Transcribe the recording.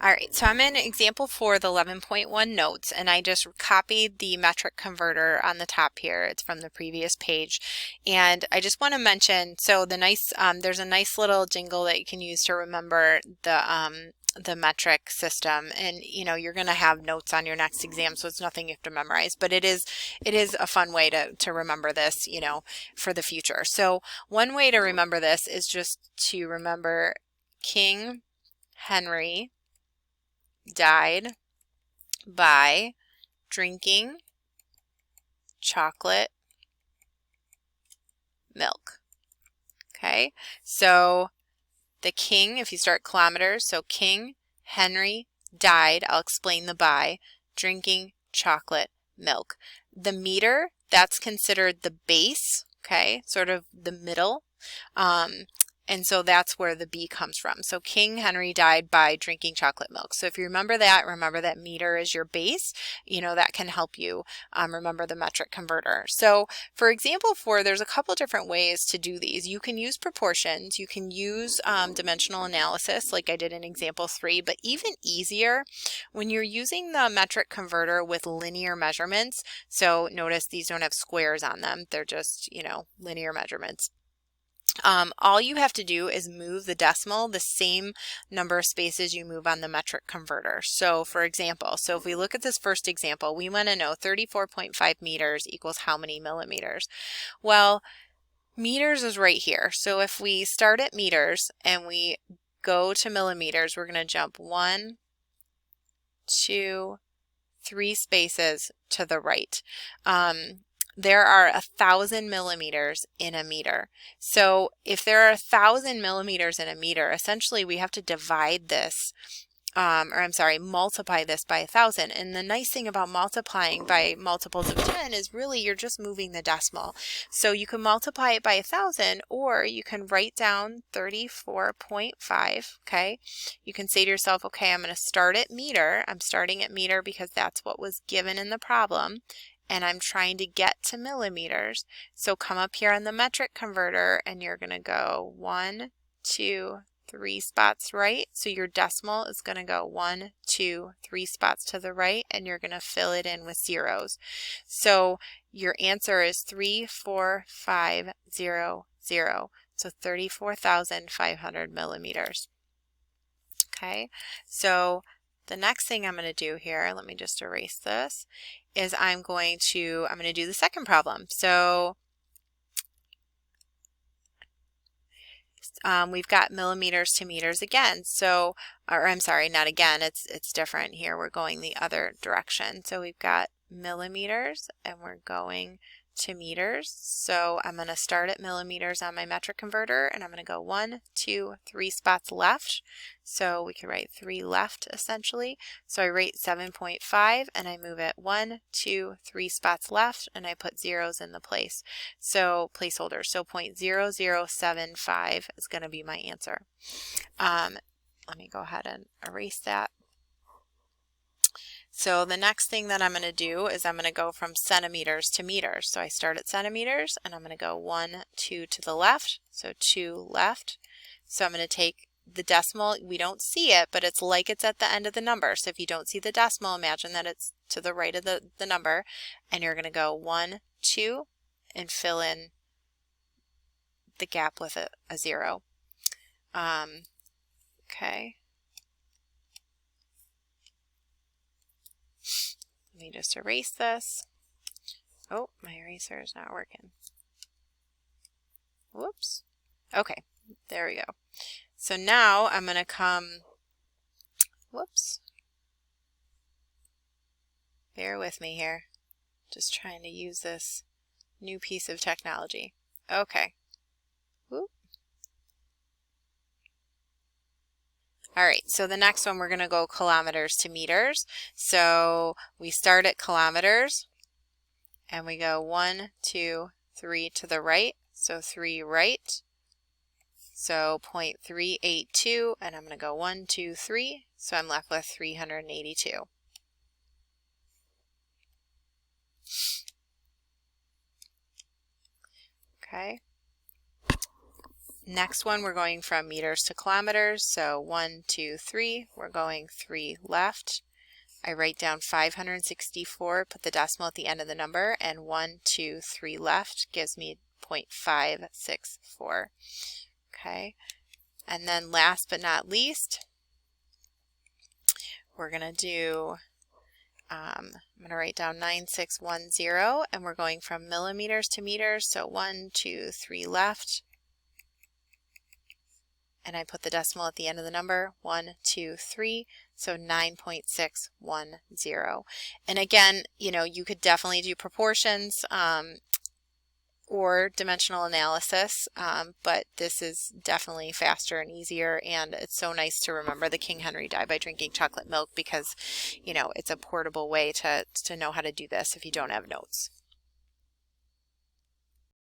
All right, so I'm in example 4, the 11.1 notes, and I just copied the metric converter on the top here. It's from the previous page. And I just want to mention, so there's a nice little jingle that you can use to remember the metric system. And you're going to have notes on your next exam, so it's nothing you have to memorize, but it is a fun way to remember this, for the future. So one way to remember this is just to remember King Henry died by drinking chocolate milk. Okay, so the king, if you start kilometers, so King Henry died, I'll explain the by, drinking chocolate milk. The meter, that's considered the base, okay, sort of the middle. And so that's where the B comes from. So King Henry died by drinking chocolate milk. So if you remember that meter is your base. That can help you remember the metric converter. So for example 4, there's a couple different ways to do these. You can use proportions. You can use dimensional analysis like I did in example 3, but even easier when you're using the metric converter with linear measurements. So notice these don't have squares on them. They're just, linear measurements. All you have to do is move the decimal the same number of spaces you move on the metric converter. So for example, if we look at this first example, we want to know 34.5 meters equals how many millimeters? Well, meters is right here. So if we start at meters and we go to millimeters, we're going to jump 1, 2, 3 spaces to the right. There are 1,000 millimeters in a meter. So if there are 1,000 millimeters in a meter, essentially we have to divide this, multiply this by 1,000. And the nice thing about multiplying by multiples of 10 is really you're just moving the decimal. So you can multiply it by 1,000, or you can write down 34.5, okay? You can say to yourself, okay, I'm going to start at meter. I'm starting at meter because that's what was given in the problem. And I'm trying to get to millimeters. So come up here on the metric converter and you're going to go 1, 2, 3 spots right. So your decimal is going to go 1, 2, 3 spots to the right, and you're going to fill it in with zeros. So your answer is 34500. So 34,500 millimeters. Okay, so the next thing I'm going to do here, let me just erase this, is I'm going to do the second problem. So we've got millimeters to meters again. So, or I'm sorry, not again, it's different here. We're going the other direction. So we've got millimeters and we're going to meters. So I'm going to start at millimeters on my metric converter and I'm going to go 1, 2, 3 spots left. So we can write 3 left essentially. So I rate 7.5 and I move it 1, 2, 3 spots left and I put zeros in the place. So placeholder. So 0.0075 is going to be my answer. Let me go ahead and erase that. So the next thing that I'm going to do is I'm going to go from centimeters to meters. So I start at centimeters and I'm going to go 1, 2 to the left. So 2 left. So I'm going to take the decimal. We don't see it, but it's like it's at the end of the number. So if you don't see the decimal, imagine that it's to the right of the number. And you're going to go 1, 2 and fill in the gap with a 0. Okay. Let me just erase this. Oh, my eraser is not working. Whoops. Okay, there we go. So now I'm going to come, whoops. Bear with me here. Just trying to use this new piece of technology. Okay. Whoop. All right, so the next one we're going to go kilometers to meters. So we start at kilometers and we go 1, 2, 3 to the right. So 3 right. So 0.382 and I'm going to go 1, 2, 3. So I'm left with 382. Okay. Next one, we're going from meters to kilometers. So 1, 2, 3, we're going 3 left. I write down 564, put the decimal at the end of the number, and 1, 2, 3 left gives me 0.564. Okay, and then last but not least, we're going to do, I'm going to write down 9610, and we're going from millimeters to meters. So 1, 2, 3 left. And I put the decimal at the end of the number, 1, 2, 3, so 9.610. And again, you know, you could definitely do proportions or dimensional analysis, but this is definitely faster and easier, and it's so nice to remember the King Henry died by drinking chocolate milk because, you know, it's a portable way to know how to do this if you don't have notes.